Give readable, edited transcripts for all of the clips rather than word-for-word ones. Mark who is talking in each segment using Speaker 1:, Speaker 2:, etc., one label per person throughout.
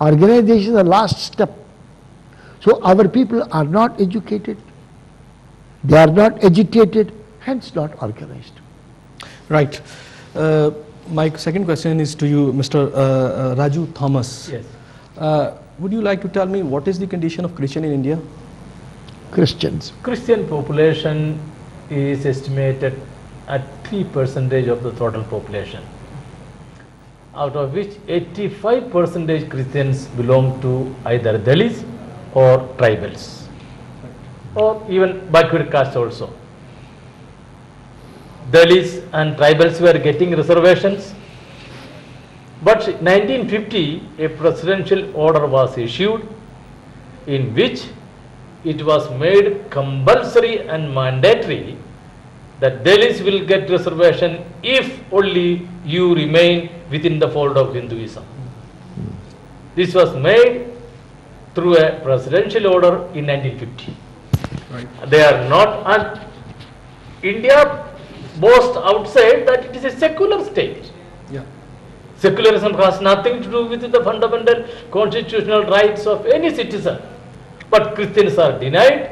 Speaker 1: Organization is the last step. So our people are not educated, they are not agitated, hence not organized.
Speaker 2: Right. My second question is to you, Mr. Raju Thomas.
Speaker 3: Yes.
Speaker 2: Would you like to tell me what is the condition of Christian in India?
Speaker 1: Christians.
Speaker 3: Christian population is estimated at 3% of the total population, out of which 85% Christians belong to either Dalits or tribals, or even backward caste also. Dalits and tribals were getting reservations, but in 1950 a presidential order was issued in which it was made compulsory and mandatory that Dalits will get reservation if only you remain within the fold of Hinduism. This was made through a presidential order in 1950.
Speaker 2: Right.
Speaker 3: They are not, and India boasts outside that it is a secular state.
Speaker 2: Yeah.
Speaker 3: Secularism has nothing to do with the fundamental constitutional rights of any citizen. But Christians are denied,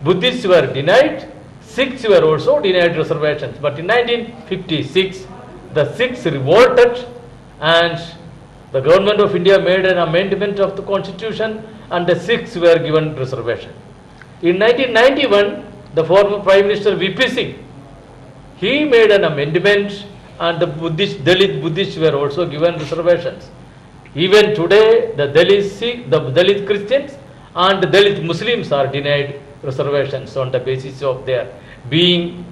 Speaker 3: Buddhists were denied, Sikhs were also denied reservations. But in 1956, the Sikhs revolted and the government of India made an amendment of the constitution and the Sikhs were given reservation. In 1991, the former Prime Minister V.P. Singh, he made an amendment and the Dalit Buddhists were also given reservations. Even today, the Dalit Christians and the Dalit Muslims are denied reservations on the basis of their being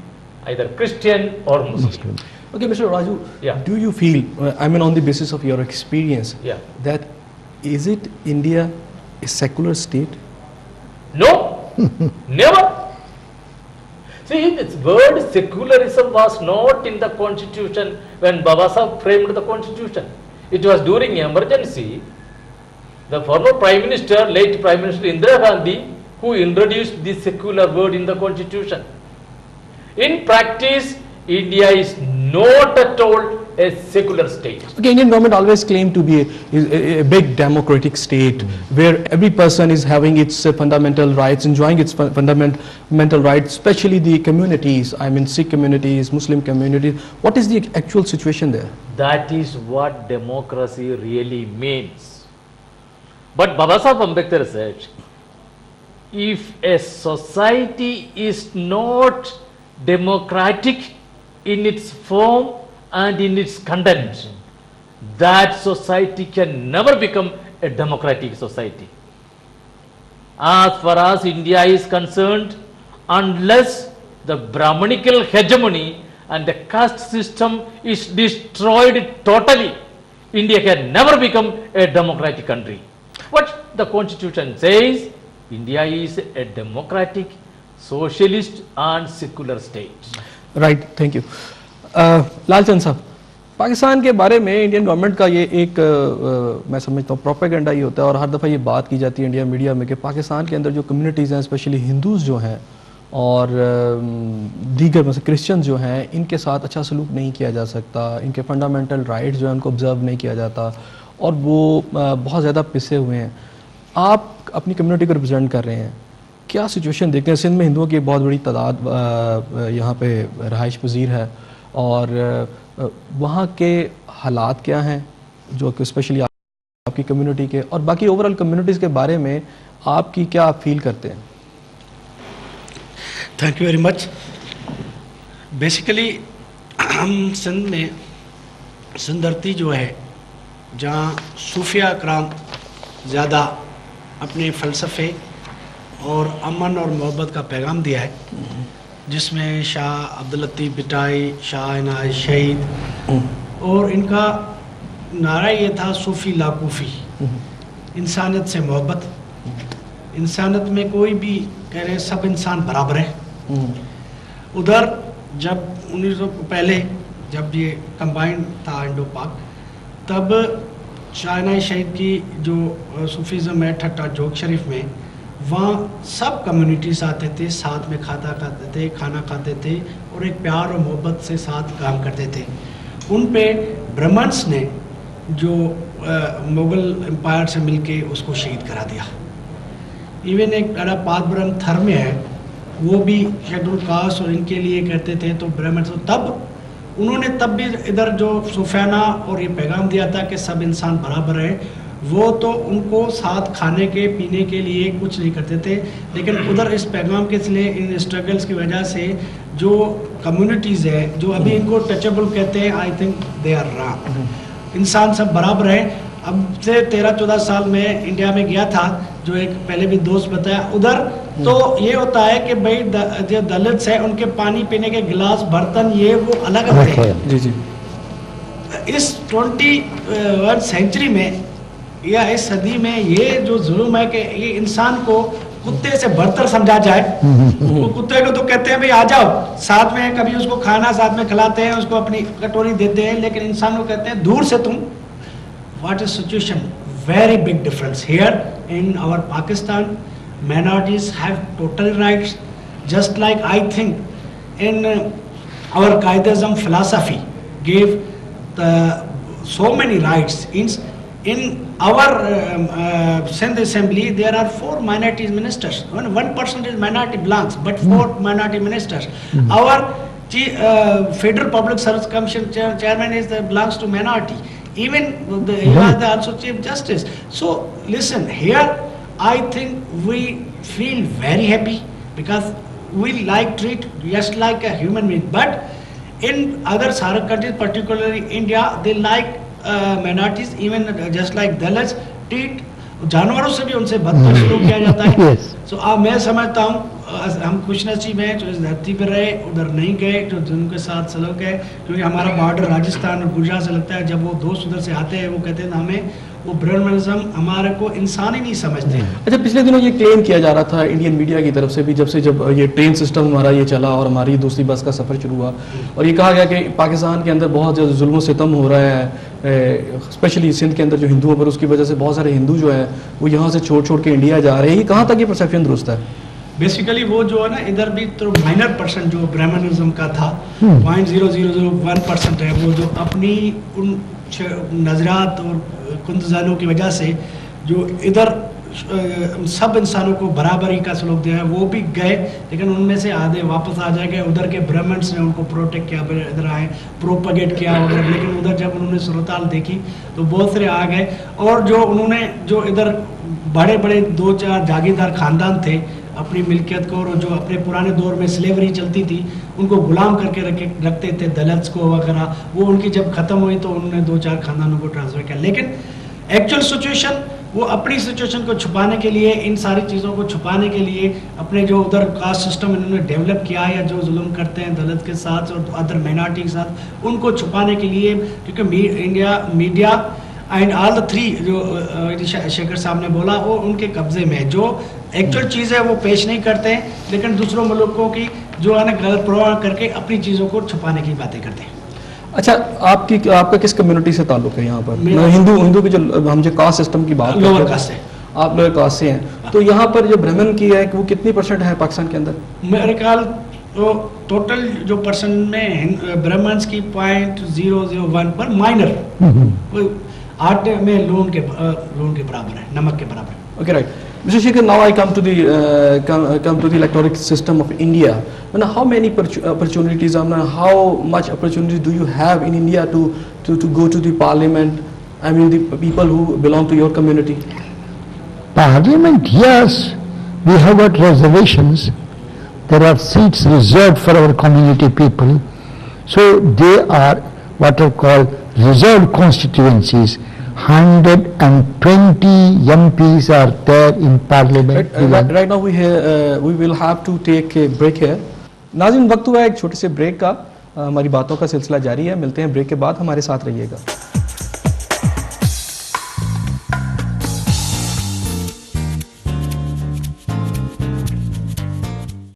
Speaker 3: either Christian or Muslim.
Speaker 2: Okay, Mr. Raju,
Speaker 3: Yeah.
Speaker 2: do you feel, on the basis of your experience,
Speaker 3: Yeah.
Speaker 2: that is it India a secular state?
Speaker 3: No, never. See, this word secularism was not in the constitution when Baba Sahib framed the constitution. It was during emergency. The former Prime Minister, late Prime Minister Indira Gandhi, who introduced this secular word in the constitution. In practice, India is not at all a secular state.
Speaker 2: Okay, Indian government always claimed to be a big democratic state where every person is having its fundamental rights, enjoying its fundamental rights, especially the communities, Sikh communities, Muslim communities. What is the actual situation there?
Speaker 3: That is what democracy really means. But Baba Sahib Ambedkar said, if a society is not democratic in its form and in its content, that society can never become a democratic society. As far as India is concerned, unless the Brahmanical hegemony and the caste system is destroyed totally, India can never become a democratic country. What the constitution says, India is a democratic, socialist and secular state.
Speaker 2: Right, thank you. Lalchand साहब, पाकिस्तान के बारे में Indian government का ये एक मैं समझता हूँ प्रोपेगेंडा ही होता है और हर दफ़ा ये बात की जाती है इंडिया मीडिया में कि पाकिस्तान के अंदर जो कम्युनिटीज़ हैं, स्पेशली हिंदूज़ जो हैं और दीगर मतलब क्रिश्चियन जो हैं, इनके साथ अच्छा सलूक नहीं किया जा सकता, इनके फंडामेंटल राइट्स जो हैं उनको ऑब्ज़र्व नहीं किया जाता और वो बहुत ज़्यादा पिसे हुए हैं. आप अपनी कम्युनिटी को रिप्रेजेंट कर रहे हैं, क्या सिचुएशन देखते हैं? सिंध में हिंदुओं की बहुत बड़ी तादाद यहाँ पे रहाइश पजीर है और वहाँ के हालात क्या हैं जो कि स्पेशली आपकी कम्युनिटी के और बाकी ओवरऑल कम्युनिटीज़ के बारे में आपकी क्या आप फील करते हैं?
Speaker 4: Thank you very much. Basically हम सिंध में सिंधरती जो है जहाँ सूफिया कराम ज़्यादा अपने फ़लसफ़े और अमन और मोहब्बत का पैगाम दिया है, जिसमें शाह अब्दुल लतीफ़ बिटाई, शाह इनायत शहीद और इनका नारा ये था सूफ़ी लाकूफ़ी, इंसानियत से मोहब्बत. इंसानियत में कोई भी कह रहे हैं सब इंसान बराबर हैं. उधर जब 1900 पहले जब ये कंबाइंड था इंडो पाक, तब शाह इनायत शहीद की जो सूफीज़म है ठट्टा जोग शरीफ में, वहाँ सब कम्युनिटीज़ आते थे, साथ में खाना खाते थे और एक प्यार और मोहब्बत से साथ काम करते थे. उन पे ब्राह्मण्स ने जो मुग़ल एम्पायर से मिलके उसको शहीद करा दिया। इवन एक बड़ा पादब्रह्म धर्म है, वो भी शेड्यूल कास्ट और इनके लिए कहते थे, तो ब्राह्मण तो तब उन्होंने तब भी इधर जो सूफियाना और ये पैगाम दिया था कि सब इंसान बराबर है, वो तो उनको साथ खाने के पीने के लिए कुछ नहीं करते थे, लेकिन उधर इस पैगाम के लिए इन स्ट्रगल्स की वजह से जो कम्युनिटीज़ है जो अभी इनको टचेबल कहते हैं, I think they are wrong. इंसान सब बराबर है। अब से 13-14 साल में इंडिया में गया था, जो एक पहले भी दोस्त बताया, उधर तो ये होता है कि भाई जो दलित है उनके पानी पीने के गिलास बर्तन ये वो अलग अलग है।
Speaker 2: जी जी।
Speaker 4: इस 21 सेंचुरी में या इस सदी में ये जो जुल्म है कि ये इंसान को कुत्ते से बढ़कर समझा जाए। वो कुत्ते को तो कहते हैं भाई आ जाओ साथ में, कभी उसको खाना साथ में खिलाते हैं, उसको अपनी कटोरी देते हैं, लेकिन इंसान को कहते हैं दूर से तुम। What is situation? Very big difference here in our Pakistan. Minorities have total rights, just like I think in our Qaidism philosophy gave so many rights. In our Sindh Assembly, there are 4 minority ministers. 1% is minority belongs, but 4 minority ministers. Our Federal Public Service Commission chairman belongs to minority. Even you are the also Chief Justice. So listen, here I think we feel very happy because we treat just like a human being. But in other SAARC countries, particularly India, they like minorities, even just like Dalits, treat जानवरों से भी उनसे बदतर सलूक किया जाता है। So मैं समझता हूँ हम खुशनसीब हैं जो इस धरती पर रहे, उधर नहीं गए, जो जिनके साथ सलूक है, क्योंकि हमारा बॉर्डर राजस्थान और गुजरात से लगता है। जब वो दोस्त उधर से आते हैं वो कहते हैं हमें वो ब्राह्मणिज्म हमारे को इंसान ही नहीं समझते।
Speaker 2: अच्छा, पिछले दिनों ये क्लेम किया जा रहा था इंडियन मीडिया की तरफ से भी, जब ये ट्रेन सिस्टम हमारा ये चला और हमारी दूसरी बस का सफ़र शुरू हुआ, और ये कहा गया कि पाकिस्तान के अंदर बहुत ज़्यादा जुल्म सितम हो रहा है, स्पेशली सिंध के अंदर जो हिंदुओं पर, उसकी वजह से बहुत सारे हिंदू जो है वो यहाँ से छोड़ के इंडिया जा रहे हैं। ये कहाँ तक ये परसेप्शन दुरुस्त है?
Speaker 4: बेसिकली वो जो है ना, इधर भी तो माइनर परसेंट जो ब्राह्मणिज्म का था 0.0001% है, वो जो अपनी उन नजरात और कुंदजानों की वजह से जो इधर सब इंसानों को बराबरी का सलूक दिया है, वो भी गए, लेकिन उनमें से आधे वापस आ जाएंगे। उधर के ब्राह्मण्स ने उनको प्रोटेक्ट किया, इधर आए, प्रोपगेट किया वगैरह, लेकिन उधर जब उन्होंने सूरत-हाल देखी तो बहुत सारे आ गए। और जो उन्होंने जो इधर बड़े बड़े 2-4 जागीरदार खानदान थे अपनी मिल्कियत को, और जो अपने पुराने दौर में स्लेवरी चलती थी उनको गुलाम करके रखते थे, दलित्स को वगैरह, वो उनकी जब ख़त्म हुई तो उन्होंने 2-4 खानदानों को ट्रांसफ़र किया। लेकिन एक्चुअल सिचुएशन, वो अपनी सिचुएशन को छुपाने के लिए, इन सारी चीज़ों को छुपाने के लिए अपने जो उधर कास्ट सिस्टम इन्होंने डेवलप किया है, या जो जुल्म करते हैं दलित के साथ और अदर माइनॉरिटी के साथ, उनको छुपाने के लिए, क्योंकि India media and all the 3 जो शेखर साहब ने बोला वो उनके कब्जे में है। जो एक्चुअल चीज़ है वो पेश नहीं करते हैं, लेकिन दूसरों मुल्कों की जो है ना गलत प्रभाव करके अपनी चीज़ों को छुपाने की बातें करते हैं।
Speaker 2: अच्छा, आपका किस कम्युनिटी से ताल्लुक है यहाँ पर? हिंदू की, जो हम जो कास्ट सिस्टम की बात,
Speaker 4: लोअर कास्ट है।
Speaker 2: आप लोअर कास्ट से हैं, तो यहाँ पर जो ब्राह्मण की है वो कितनी % है पाकिस्तान के अंदर?
Speaker 4: मेरे ख्याल तो टोटल जो परसेंट में ब्राह्मण्स की 0.001 पर माइनर 8 में लोन के बराबर है, नमक के बराबर है।
Speaker 2: Okay, right. Mr. Shekhar, now I come to the electoral system of India. And how many opportunities, how much opportunities do you have in India to go to the parliament? I mean, the people who belong to your community.
Speaker 1: Parliament, yes, we have got reservations. There are seats reserved for our community people. So they are what are called reserved constituencies. 120 MPs are there in parliament.
Speaker 2: Right now we will have to take a break here. नाज़रीन, वक्त हुआ है एक छोटे से break का। हमारी बातों का सिलसिला जारी है, मिलते हैं ब्रेक के बाद, हमारे साथ रहिएगा।